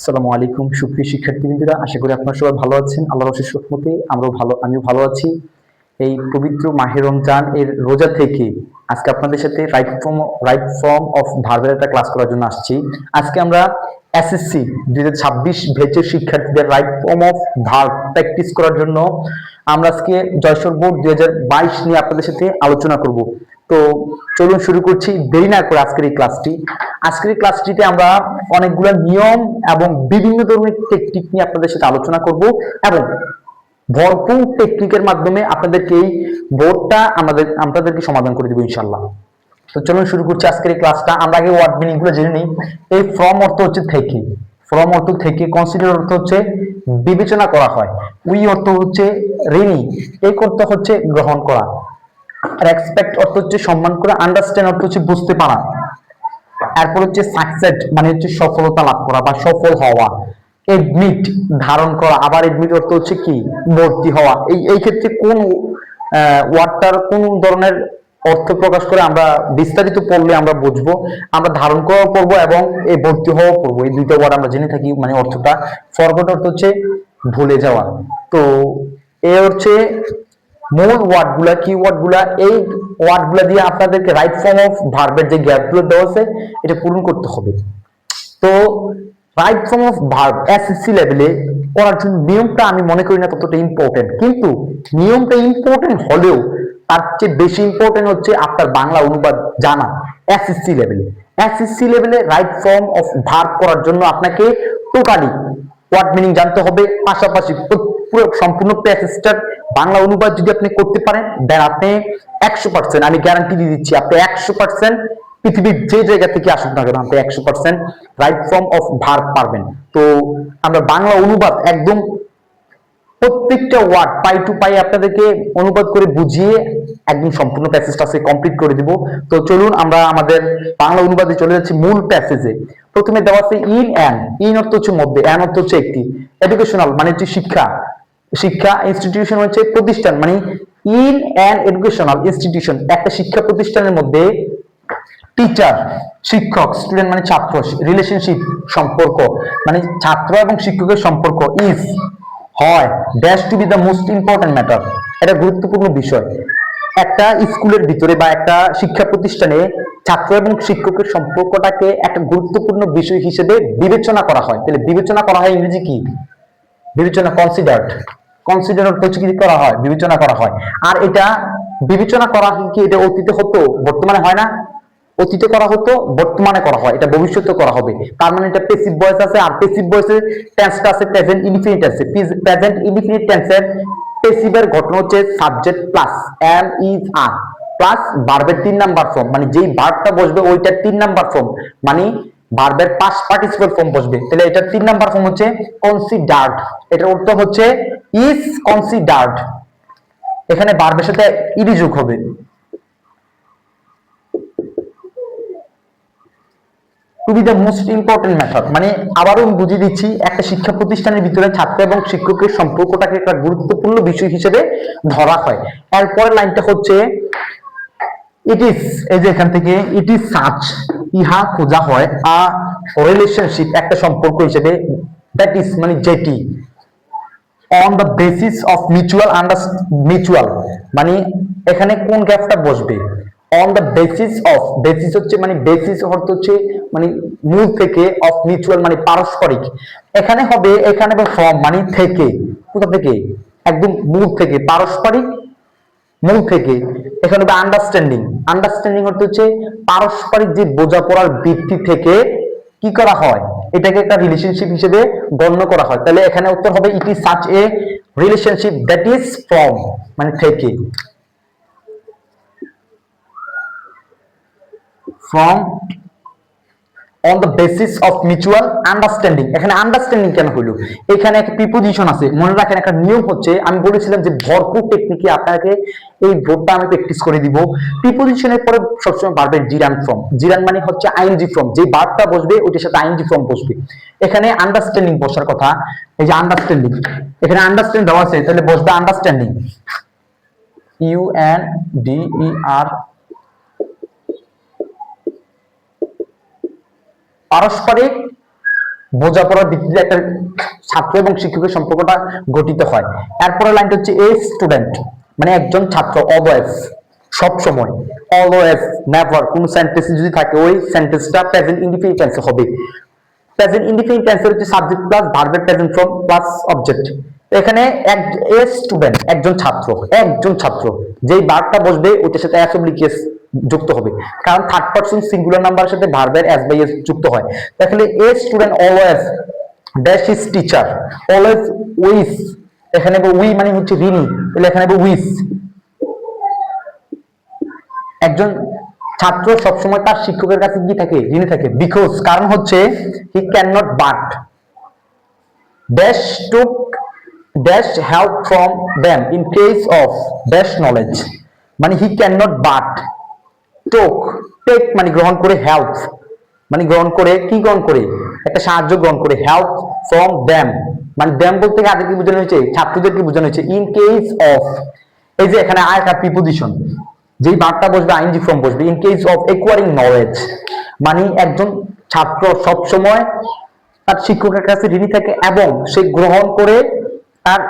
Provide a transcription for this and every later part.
আসসালামু আলাইকুম সুপ্রিয় শিক্ষার্থীবৃন্দরা, আশা করি আপনারা সবাই ভালো আছেন। আল্লাহর অশেষ রহমতে আমিও ভালো আছি। এই পবিত্র মাহে রমজান এর রোজা থেকে আজকে আপনাদের সাথে রাইট ফর্ম অফ ভার্বের একটা ক্লাস করার জন্য আসছি। আজকে আমরা এসএসসি 2026 ব্যাচের শিক্ষার্থীদের right form of verb practice করার জন্য আমরা আজকে যশোর বোর্ড 2022 নিয়ে আপনাদের সাথে আলোচনা করব। তো চলুন শুরু করছি, দেরি না করে আজকের এই ক্লাসটিতে আমরা অনেকগুলো নিয়ম এবং বিভিন্ন ধরনের টেকনিক নিয়ে আপনাদের সাথে আলোচনা করব এবং ভরপুর টেকনিকের মাধ্যমে আপনাদেরকে এই বোর্ডটা আপনাদেরকে সমাধান করে দেবো ইনশাল্লাহ। তো চলুন শুরু করছি আজকের এই ক্লাসটা। আমরা আগে ওয়ার্ড মিনিং গুলো জেনে নিই। এই ফ্রম অর্থ হচ্ছে থেকে, ফ্রম অর্থ থেকে, কনসিডার অর্থ হচ্ছে বিবেচনা করা হয়, উই অর্থ হচ্ছে ঋণী, এই অর্থ হচ্ছে গ্রহণ করা, রেসপেক্ট অর্থ হচ্ছে সম্মান করা, আন্ডারস্ট্যান্ড অর্থ হচ্ছে বুঝতে পারা, এরপর হচ্ছে সাকসেস মানে হচ্ছে সফলতা লাভ করা বা সফল হওয়া, এডমিট ধারণ করা, আবার এডমিট অর্থ হচ্ছে কি ভর্তি হওয়া। এই ক্ষেত্রে কোন ওয়ার্ডটার কোন ধরনের অর্থ প্রকাশ করে আমরা বিস্তারিত পড়লে আমরা বুঝবো। আমরা ধারণ করা পড়বো এবং এই ভর্তি হওয়া পড়বো, এই দুইটা ওয়ার্ড আমরা জেনে থাকি মানে অর্থটা। ফরগট অর্থ হচ্ছে ভুলে যাওয়া। তো এ হচ্ছে মূল ওয়ার্ডগুলা, কি ওয়ার্ডগুলা, এই ওয়ার্ডগুলা দিয়ে আপনাদেরকে রাইট ফর্ম অফ ভার্বের যে গ্যাপগুলো দেওয়া আছে এটা পূরণ করতে হবে। তো right form of verb SSC লেভেলে করার জন্য নিয়মটা আমি মনে করি না ততটা ইম্পর্টেন্ট, কিন্তু নিয়মটা ইম্পর্টেন্ট হলেও তার চেয়ে বেশি ইম্পর্টেন্ট হচ্ছে আপনার বাংলা অনুবাদ জানা। এসএসসি লেভেলে রাইট ফর্ম অফ ভার্ব করার জন্য আপনাকে টোটালি ওয়ার্ড মিনিং জানতে হবে, পাশাপাশি পুরো সম্পূর্ণ প্যাসেজটার বাংলা অনুবাদ যদি আপনি করতে পারেন দেন আপনি 100%, আমি গ্যারান্টি দিয়ে দিচ্ছি, আপনি 100% পৃথিবীর যে জায়গা থেকে আসুক না কেন আপনি 100% রাইট ফর্ম অফ ভার্ব পারবেন। তো আমরা বাংলা অনুবাদ একদম প্রত্যেকটা ওয়ার্ড পাই টু পাই আপনাদেরকে অনুবাদ করে বুঝিয়ে একদম সম্পূর্ণ প্যাসেজটা কমপ্লিট করে দিব। তো চলুন আমরা আমাদের বাংলা অনুবাদে চলে যাচ্ছি মূল প্যাসেজে। প্রথমে দেওয়া আছে ইন অর্থ হচ্ছে মধ্যে, অ্যান অর্থ হচ্ছে একটি, এডুকেশনাল মানে হচ্ছে শিক্ষা, ইনস্টিটিউশন হচ্ছে প্রতিষ্ঠান, মানে ইন অ্যান এডুকেশনাল ইনস্টিটিউশন একটা শিক্ষা প্রতিষ্ঠানের মধ্যে, টিচার শিক্ষক, স্টুডেন্ট মানে ছাত্র, রিলেশনশিপ সম্পর্ক মানে ছাত্র এবং শিক্ষকের সম্পর্ক, ইজ হয়, dash to be the most important matter, এটা গুরুত্বপূর্ণ বিষয়। একটা স্কুলের ভিতরে বা একটা শিক্ষা প্রতিষ্ঠানে ছাত্র এবং শিক্ষকের সম্পর্কটাকে একটা গুরুত্বপূর্ণ বিষয় হিসেবে বিবেচনা করা হয়। তাহলে বিবেচনা করা হয় ইংরেজি কি? বিবেচনা, কনসিডার হচ্ছে কি করা হয়, বিবেচনা করা হয়। আর এটা বিবেচনা করা কি এটা অতীতে হতো, বর্তমানে হয় না? অতীতে করা হতো, বর্তমানে করা হয়, এটা ভবিষ্যতে করা হবে। তার মানে এটা প্যাসিভ ভয়েস আছে, আর প্যাসিভ ভয়েসের টেন্সটা আছে প্রেজেন্ট ইনডিফিনিট আছে। প্রেজেন্ট ইনডিফিনিট টেন্সের প্যাসিভের ঘটনা হচ্ছে subject plus am is are plus ভার্বের 3 নাম্বার ফর্ম, মানে যেই ভার্বটা বসবে ওইটার 3 নাম্বার ফর্ম, মানে ভার্বের পাস্ট পার্টিসিপল ফর্ম বসবে। তাহলে এটার 3 নাম্বার ফর্ম হচ্ছে কনসিডার্ড, এটার অর্থ হচ্ছে ইজ কনসিডার্ড। এখানে ভার্বের সাথে ইডি যোগ হবে। To be the most important method, মানে আবারও বুঝিয়ে দিচ্ছি, একটা শিক্ষা প্রতিষ্ঠানের ভিতরে ছাত্র এবং শিক্ষকের সম্পর্কটাকে একটা গুরুত্বপূর্ণ বিষয় হিসেবে ধরা হয়। এরপরের লাইনটা হচ্ছে ইট ইজ, এই যে এখান থেকে ইট ইজ সাচ, ইহা খোঁজা হয়, আ রিলেশনশিপ একটা সম্পর্ক হিসেবে, দ্যাট ইজ মানে যেটি, on the basis of mutual মানে এখানে কোন গ্যাপটা বসবে, on the basis of, basis হচ্ছে মানে বেসিস অর্থ হচ্ছে মানে মূল থেকে, অফ মিউচুয়াল মানে পারস্পরিক, এখানে হবে ফ্রম মানে থেকে, কোথা থেকে, একদম মূল থেকে, পারস্পরিক মূল থেকে। এখানে হবে আন্ডারস্ট্যান্ডিং অর্থ হচ্ছে পারস্পরিক যে বোঝাপড়ার ভিত্তি থেকে কি করা হয়, এটাকে একটা রিলেশনশিপ হিসেবে গণ্য করা হয়। তাহলে এখানে উত্তর হবে it is such a relationship that is from মানে থেকে, from on the basis of mutual understanding। এখানে আন্ডারস্ট্যান্ডিং কেন হলো, এখানে একটা প্রিপোজিশন আছে, মনে রাখেন একটা নিয়ম হচ্ছে, আমি বলেছিলাম যে ভরপুর টেকনিকে আপনাকে এই ভোটটা আমি প্র্যাকটিস করে দিব। প্রিপোজিশনের পরে সবসময় ভার্বের জিরান ফর্ম, জিরান মানে হচ্ছে আইএনজি ফর্ম, যে ভার্বটা বসবে ওইটার সাথে আইএনজি ফর্ম বসবে। এখানে আন্ডারস্ট্যান্ডিং বসার কথা, এই যে আন্ডারস্ট্যান্ডিং, এখানে আন্ডারস্ট্যান্ডিং দেওয়া আছে, তাহলে বসবে আন্ডারস্ট্যান্ডিং, UNDER, পারস্পরিক বোঝাপড়ার ভিত্তিতে একটা ছাত্র এবং শিক্ষকের সম্পর্কটা গঠিত হয়। এরপরে লাইনটা হচ্ছে এ স্টুডেন্ট, মানে একজন ছাত্র অলওয়েজ, সব সময়, অলওয়েজ, নেভার, কোন সেন্টেন্স যদি থাকে ওই সেন্টেন্সটা প্রেজেন্ট ইনডিফিনিট টেন্সে হবে। প্রেজেন্ট ইনডিফিনিট টেন্সের হচ্ছে সাবজেক্ট প্লাস ভার্বের প্রেজেন্ট ফর্ম প্লাস অবজেক্ট। এখানে এ স্টুডেন্ট, একজন ছাত্র, একজন ছাত্র, যেই ভার্বটা বসবে ওইটার সাথে এস অবলিক এস যুক্ত হবে, কারণ থার্ড পারসন সিঙ্গুলার নাম্বারের সাথে ভার্বের এস বাই এস যুক্ত হয়। তাহলে a student always dash is teacher, always wise, এখানে উই মানে হচ্ছে রিনি, তাহলে এখানে উইস, একজন ছাত্র সবসময় তার শিক্ষকের কাছে কি থাকে, ঋণী থাকে, বিকজ, কারণ হচ্ছে he can not but dash took dash help from them in case of dash knowledge, মানে হি ক্যান নট বাট টোক, টেক মানে গ্রহণ করে, হেল্প মানে গ্রহণ করে, কি গ্রহণ করে, একটা সাহায্য গ্রহণ করে, হেল্প ফ্রম দেম মানে দেম বলতে কাদেরকে বোঝানো হয়েছে, ছাত্রদেরকে বোঝানো হয়েছে। ইন কেস অফ, এই যে এখানে আর একটা প্রিপোজিশন, যেই ভার্বটা বসবে আইএনজি ফর্ম বসবে, in case of acquiring knowledge, মানে একজন ছাত্র সব সময় তার শিক্ষকের কাছে ঋণী থাকে এবং সে গ্রহণ করে তার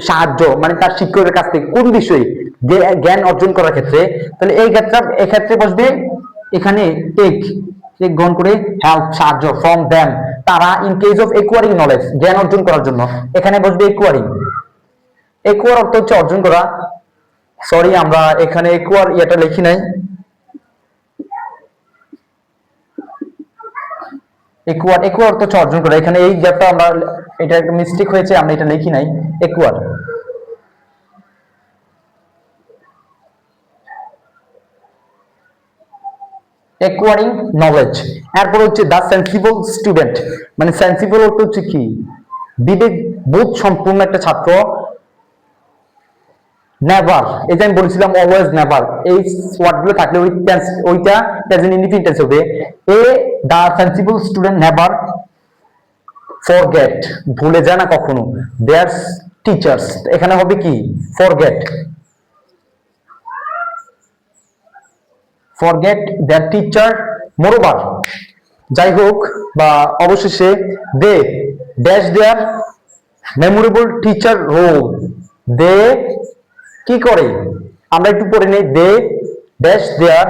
সাহায্য, মানে তার শিক্ষকের কাছ থেকে কোন বিষয়ে, জ্ঞান অর্জন করার ক্ষেত্রে। তাহলে এই ক্ষেত্রে এক্ষেত্রে বসবে এখানে টেক, গ্রহণ করে, হেল্প সাহায্য, ফ্রম দেম তারা, in case of acquiring knowledge জ্ঞান অর্জন করার জন্য, এখানে বসবে অ্যাকোয়ারিং। অ্যাকোয়ার অর্থ হচ্ছে অর্জন করা, সরি আমরা এখানে একুয়ার এটা লিখি নাই, একুয়ার একুয়ার অর্থ হচ্ছে অর্জন করা, এখানে এই গ্যাপটা আমরা, এটা একটা মিস্টেক হয়েছে, আমরা এটা লিখি নাই একুয়ার। Acquiring knowledge. এরপর হচ্ছে দা সেন্সিবল স্টুডেন্ট, মানে সেন্সিবল অর্থ হচ্ছে কি, বিবেক বোধ সম্পূর্ণ একটা ছাত্র। নেভার, এই যে আমি বলেছিলাম অলওয়েজ, নেভার, এই ওয়ার্ডগুলো থাকলে ওই টেন্স, ওইটা প্রেজেন্ট ইনডিফিনিট টেন্স হবে। A the sensible student never forget, ভুলে যায় না কখনো, দেয়ার টিচার্স, এখানে হবে কি forget, forget their teacher. Moreover, যাই হোক বা অবশেষে, they dash their memorable teacher role, they কি করে, আমরা একটু পড়ে নেই, they dash their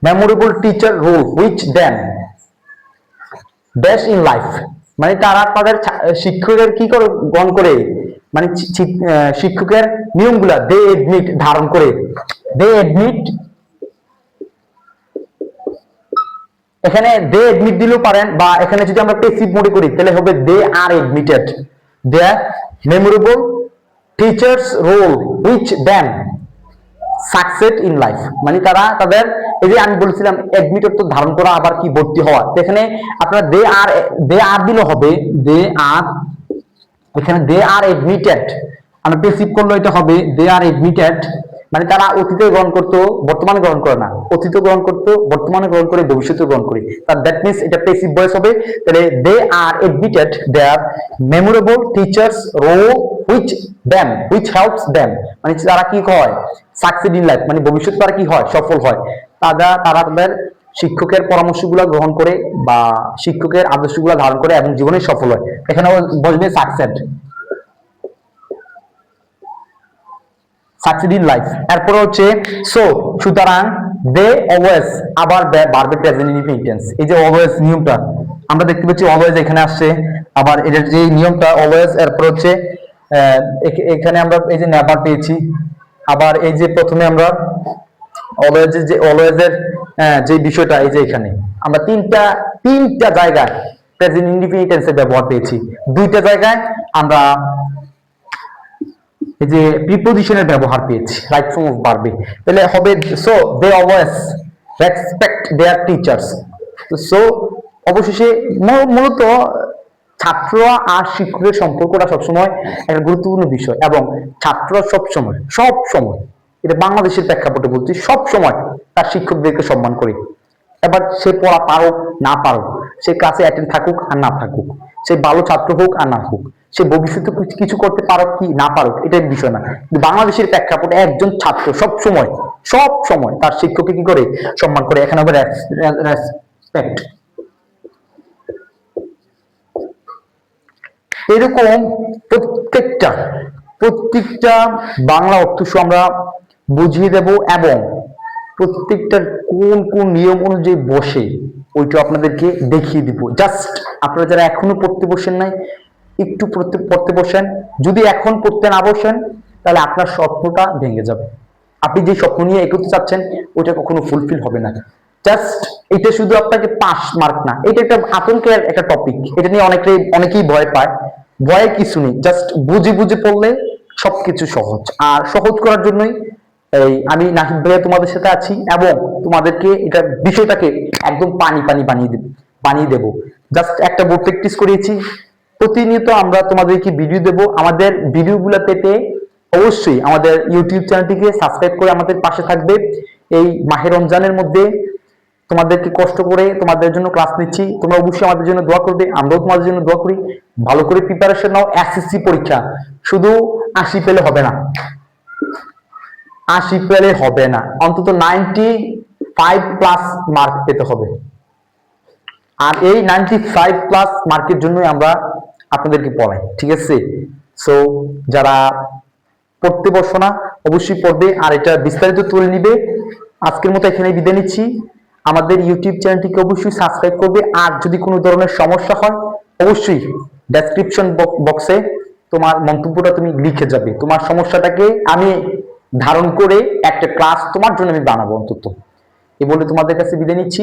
memorable teacher role which then dash in life, মানে তারা তাদের শিক্ষকের কি করে গ্রহণ করে, মানে শিক্ষকের নিয়মগুলা দে এডমিট ধারণ করে, দে এডমিট, এখানে দে এডমিট দিলেও পারেন, বা এখানে যদি আমরা প্যাসিভ মোডে করি তাহলে হবে they are admitted, they memorable teachers role which then success in life, মানে তারা তাদের, এই যে আমি বলছিলাম এডমিট অর্থ ধারণ করা, আবার কি ভর্তি হওয়া, এখানে আপনারা দে আর দিলে হবে দে আর, এখানে দে আর এডমিটেড, আমরা প্যাসিভ করলে এটা হবে দে আর এডমিটেড, মানে তারা অতীতে গ্রহণ করতো বর্তমানে গ্রহণ করে না, অতীতে গ্রহণ করতো বর্তমানে গ্রহণ করে ভবিষ্যতে গ্রহণ করে, তার দ্যাট মিন্স এটা প্যাসিভ ভয়েস হবে। তাহলে they are admitted their memorable teachers role which them which helps them, মানে তারা কি হয় সাকসিড ইন লাইফ, মানে ভবিষ্যৎ তারা কি হয় সফল হয়, তারা তাদের শিক্ষকের পরামর্শগুলো গ্রহণ করে বা শিক্ষকের আদর্শগুলো ধারণ করে এবং জীবনে সফল হয়, এখানে বসবে সাকসেড, সাকসিড ইন লাইফ। এরপর হচ্ছে সো, সুতরাং, দে অলওয়েজ, আবার ভার্বের প্রেজেন্ট ইনডিফিনিট টেন্স, এই যে অলওয়েজ নিয়মটা আমরা দেখতে পাচ্ছি, অলওয়েজ এখানে আসছে, আবার এটার যে নিয়মটা অলওয়েজ, এরপর হচ্ছে এখানে আমরা এই যে নেভার পেয়েছি, আবার এই যে প্রথমে আমরা অলওয়েজের যে অলওয়েজের যে বিষয়টা, এই যে এখানে আমরা তিনটা জায়গায় প্রেজেন্ট ইনডিফিনিট টেন্সের ব্যবহার পেয়েছি, দুইটা জায়গায় আমরা এই যে প্রিপোজিশনের ব্যবহার পেয়েছি রাইট ফর্ম অফ ভার্বে, তাহলে হবে so they always respect their teachers. So অবশেষে মূলত ছাত্র আর শিক্ষকের সম্পর্কটা সবসময় একটা গুরুত্বপূর্ণ বিষয়, এবং ছাত্র সব সময় এটা বাংলাদেশের প্রেক্ষাপটে বলছি, সব সময় তার শিক্ষকদেরকে সম্মান করে। এবার সে পড়া পারুক না পারুক, সে ক্লাসে অ্যাটেন্ড থাকুক আর না থাকুক, সে ভালো ছাত্র হোক আর না হোক, সে ভবিষ্যতে কিছু করতে পারুক কি না পারুক এটার বিষয় না, কিন্তু বাংলাদেশের প্রেক্ষাপটে একজন ছাত্র সব সময় তার শিক্ষককে কি করে সম্মান করে, এখানে হবে রেসপেক্ট। এরকম প্রত্যেকটা প্রত্যেকটা বাংলা অর্থ আমরা বুঝিয়ে দেব, এবং প্রত্যেকটার কোন কোন নিয়ম অনুযায়ী বসে ওইটা আপনাদেরকে দেখিয়ে দিব। জাস্ট আপনারা যারা এখনো পড়তে বসেন নাই, একটু পড়তে বসেন। যদি এখন পড়তে না বসেন তাহলে আপনার স্বপ্নটা ভেঙে যাবে। আপনি যে স্বপ্ন নিয়ে এগোতে চাচ্ছেন ওইটা কখনো ফুলফিল হবে না। জাস্ট এটা শুধু আপনাকে পাস মার্ক না, এটা একটা আতঙ্কের একটা টপিক। এটা নিয়ে অনেকেই ভয় পায়। ভয়ের কিছু নেই, জাস্ট বুঝে বুঝে পড়লে সবকিছু সহজ। আর সহজ করার জন্যই এই আমি নাহিদ ভাইয়া তোমাদের সাথে আছি, এবং তোমাদেরকে এটা বিষয়টাকে একদম পানি পানি বানিয়ে দেব। জাস্ট একটা বোর্ড প্র্যাকটিস করিয়েছি, প্রতিনিয়ত আমরা তোমাদেরকে ভিডিও দেব। আমাদের ভিডিওগুলো পেতে অবশ্যই আমাদের ইউটিউব চ্যানেলটিকে সাবস্ক্রাইব করে আমাদের পাশে থাকবে। এই মাহে রমজানের মধ্যে তোমাদেরকে কষ্ট করে তোমাদের জন্য ক্লাস নিচ্ছি, তোমরা অবশ্যই আমাদের জন্য দোয়া করবে, আমরাও তোমাদের জন্য দোয়া করি। ভালো করে প্রিপারেশন নাও। এসএসসি পরীক্ষা শুধু 80 পেলে হবে না, 80 পেলে হবে না, অন্তত 95+ মার্ক পেতে হবে। আর এই 95+ মার্কের জন্যই আমরা আপনাদেরকে পড়াই, ঠিক আছে? সো যারা পড়তে বসো না অবশ্যই পড়বে, আর এটা বিস্তারিত তুলে নিবে। আজকের মতো এখানে বিদায় নিচ্ছি। আমাদের ইউটিউব চ্যানেলটিকে অবশ্যই সাবস্ক্রাইব করবে। আর যদি কোনো ধরনের সমস্যা হয় অবশ্যই ডেসক্রিপশন বক্সে তোমার মন্তব্যটা তুমি লিখে যাবে। তোমার সমস্যাটাকে আমি ধারণ করে একটা ক্লাস তোমার জন্য আমি বানাবো অন্তত। এই বলে তোমাদের কাছে বিদায় নিচ্ছি।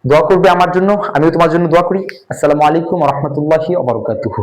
দোয়া করবে আমার জন্য, আমিও তোমার জন্য দোয়া করি। আসসালামু আলাইকুম ওয়া রাহমাতুল্লাহি ওয়া বারাকাতুহু।